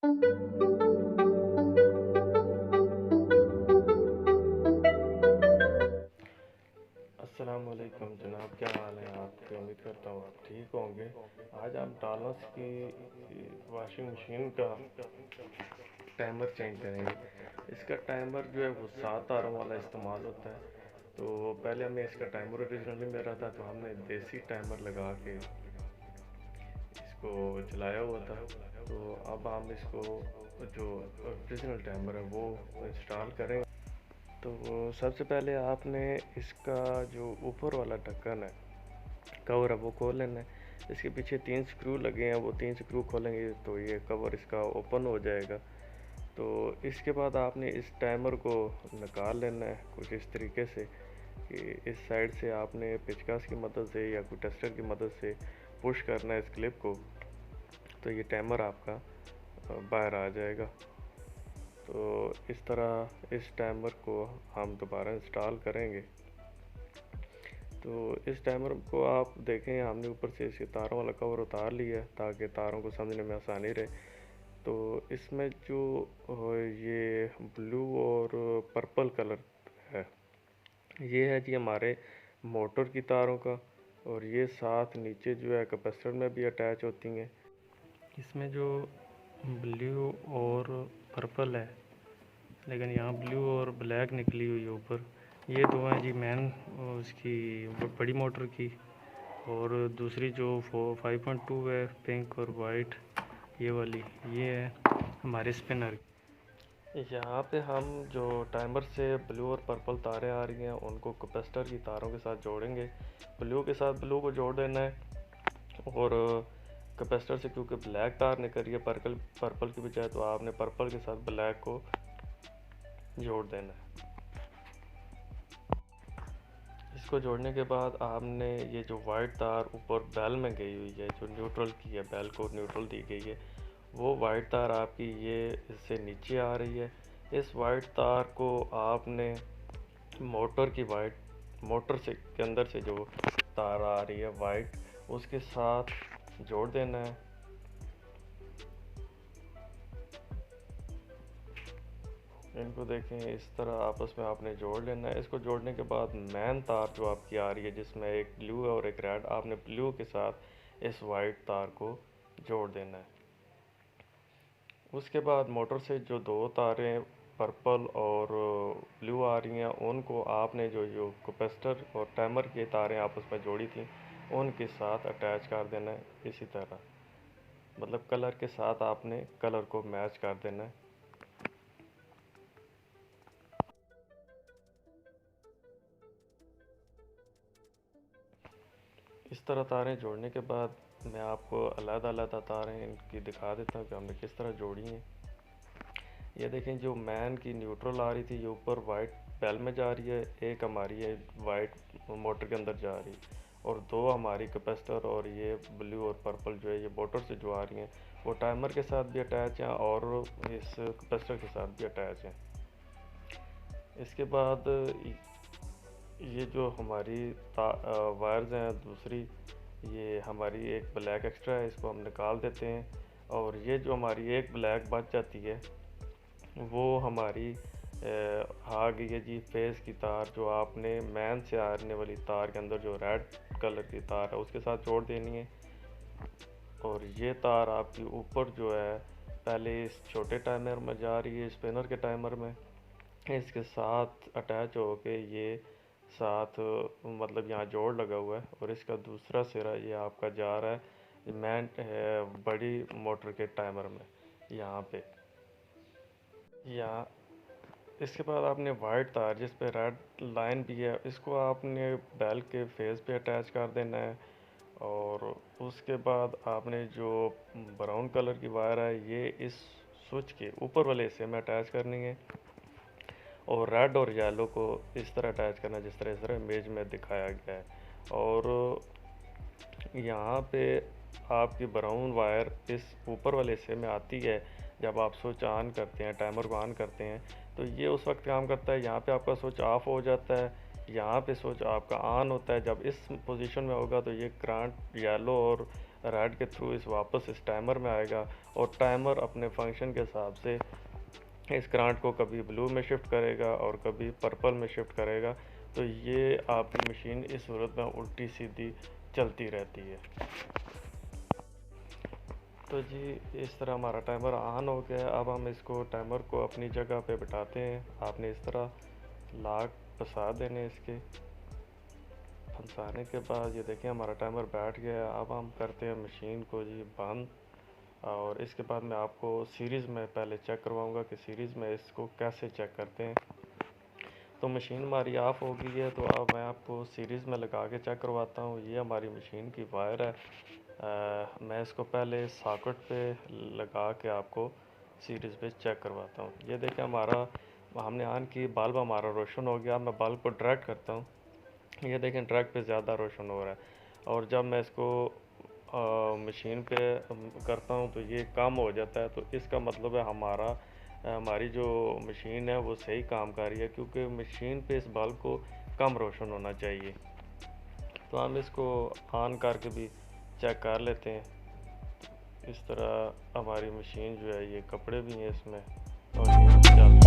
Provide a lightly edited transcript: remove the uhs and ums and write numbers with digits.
अस्सलाम वालेकुम जनाब, क्या हाल है आपके? उम्मीद करता हूँ आप ठीक होंगे। आज हम डालर्स की वॉशिंग मशीन का टाइमर चेंज करेंगे। इसका टाइमर जो है वो 7 तारों वाला इस्तेमाल होता है। तो पहले हमें इसका टाइमर ओरिजिनली मेरा था, तो हमने देसी टाइमर लगा के इसको चलाया हुआ था। तो अब हम इसको जो ओरिजिनल टाइमर है वो इंस्टॉल करेंगे। तो सबसे पहले आपने इसका जो ऊपर वाला ढक्कन है, कवर है, वो खोल लेना है। इसके पीछे 3 स्क्रू लगे हैं, वो 3 स्क्रू खोलेंगे तो ये कवर इसका ओपन हो जाएगा। तो इसके बाद आपने इस टाइमर को निकाल लेना है कुछ इस तरीके से कि इस साइड से आपने पेचकस की मदद से या कोई टेस्टर की मदद से पुश करना है इस क्लिप को, तो ये टाइमर आपका बाहर आ जाएगा। तो इस तरह इस टाइमर को हम दोबारा इंस्टॉल करेंगे। तो इस टाइमर को आप देखें, हमने ऊपर से इसके तारों वाला कवर उतार लिया है ताकि तारों को समझने में आसानी रहे। तो इसमें जो ये ब्लू और पर्पल कलर है, ये है जी हमारे मोटर की तारों का, और ये साथ नीचे जो है कैपेसिटर में भी अटैच होती हैं। इसमें जो ब्लू और पर्पल है, लेकिन यहाँ ब्लू और ब्लैक निकली हुई है ऊपर, ये दो हैं जी मेन उसकी बड़ी मोटर की। और दूसरी जो 5.2 है पिंक और वाइट, ये वाली, ये है हमारे स्पिनर। यहाँ पे हम जो टाइमर से ब्लू और पर्पल तारें आ रही हैं उनको कैपेसिटर की तारों के साथ जोड़ेंगे। ब्लू के साथ ब्लू को जोड़ देना है, और कैपेसिटर से क्योंकि ब्लैक तार निकल रही है पर्पल की बजाय, तो आपने पर्पल के साथ ब्लैक को जोड़ देना है। इसको जोड़ने के बाद आपने ये जो वाइट तार ऊपर बेल में गई हुई है, जो न्यूट्रल की है, बेल को न्यूट्रल दी गई है, वो वाइट तार आपकी ये इससे नीचे आ रही है। इस वाइट तार को आपने मोटर से के अंदर से जो तार आ रही है वाइट, उसके साथ जोड़ देना है। इनको देखें, इस तरह आपस में आपने जोड़ लेना है। इसको जोड़ने के बाद मेन तार जो आपकी आ रही है, जिसमें एक ब्लू है और एक रेड, आपने ब्लू के साथ इस वाइट तार को जोड़ देना है। उसके बाद मोटर से जो दो तारें पर्पल और ब्लू आ रही हैं, उनको आपने जो जो कैपेसिटर और टाइमर की तारें आपस में जोड़ी थी उनके साथ अटैच कर देना है। इसी तरह मतलब कलर के साथ आपने कलर को मैच कर देना है। इस तरह तारें जोड़ने के बाद मैं आपको अलग-अलग तारें इनकी दिखा देता हूँ कि हमने किस तरह जोड़ी हैं। ये देखें, जो मैन की न्यूट्रल आ रही थी ये ऊपर वाइट बेल में जा रही है, एक हमारी है वाइट मोटर के अंदर जा रही है, और दो हमारी कैपेसिटर और ये ब्लू और पर्पल जो है ये मोटर से जो आ रही हैं वो टाइमर के साथ भी अटैच हैं और इस कैपेसिटर के साथ भी अटैच हैं। इसके बाद ये जो हमारी वायर्स हैं दूसरी, ये हमारी एक ब्लैक एक्स्ट्रा है, इसको हम निकाल देते हैं। और ये जो हमारी एक ब्लैक बच जाती है वो हमारी आ गई है जी फेस की तार, जो आपने मैन से आने वाली तार के अंदर जो रेड कलर की तार है उसके साथ जोड़ देनी है। और ये तार आपकी ऊपर जो है पहले इस छोटे टाइमर में जा रही है, स्पिनर के टाइमर में, इसके साथ अटैच हो के ये साथ मतलब यहाँ जोड़ लगा हुआ है, और इसका दूसरा सिरा ये आपका जा रहा है मैन बड़ी मोटर के टाइमर में यहाँ पे। यहाँ इसके बाद आपने वाइट तार जिस पे रेड लाइन भी है, इसको आपने बेल के फेस पे अटैच कर देना है। और उसके बाद आपने जो ब्राउन कलर की वायर है ये इस स्विच के ऊपर वाले हिस्से में अटैच करनी है, और रेड और येलो को इस तरह अटैच करना है जिस तरह इमेज में दिखाया गया है। और यहाँ पे आपकी ब्राउन वायर इस ऊपर वाले हिस्से में आती है। जब आप स्विच ऑन करते हैं, टाइमर को ऑन करते हैं, तो ये उस वक्त काम करता है। यहाँ पे आपका स्विच ऑफ हो जाता है, यहाँ पे स्विच आपका ऑन होता है। जब इस पोजीशन में होगा तो ये करंट येलो और रेड के थ्रू इस वापस इस टाइमर में आएगा और टाइमर अपने फंक्शन के हिसाब से इस करंट को कभी ब्लू में शिफ्ट करेगा और कभी पर्पल में शिफ्ट करेगा। तो ये आपकी मशीन इस सूरत में उल्टी सीधी चलती रहती है। तो जी इस तरह हमारा टाइमर ऑन हो गया। अब हम इसको टाइमर को अपनी जगह पे बिठाते हैं। आपने इस तरह लाक फंसा देने इसके। फंसाने के बाद ये देखें हमारा टाइमर बैठ गया। अब हम करते हैं मशीन को जी बंद, और इसके बाद मैं आपको सीरीज़ में पहले चेक करवाऊंगा कि सीरीज़ में इसको कैसे चेक करते हैं। तो मशीन हमारी ऑफ़ हो गई है, तो अब मैं आपको सीरीज़ में लगा के चेक करवाता हूँ। ये हमारी मशीन की वायर है। मैं इसको पहले सॉकेट पे लगा के आपको सीरीज़ पे चेक करवाता हूँ। ये देखें हमने ऑन की, बल्ब हमारा रोशन हो गया। मैं बल्ब को ड्रैग करता हूँ, ये देखें ड्रैग पे ज़्यादा रोशन हो रहा है। और जब मैं इसको मशीन पे करता हूँ तो ये कम हो जाता है। तो इसका मतलब है हमारी जो मशीन है वो सही काम कर रही है, क्योंकि मशीन पे इस बल्ब को कम रोशन होना चाहिए। तो हम इसको ऑन करके भी चेक कर लेते हैं। इस तरह हमारी मशीन जो है, ये कपड़े भी हैं इसमें और ये चल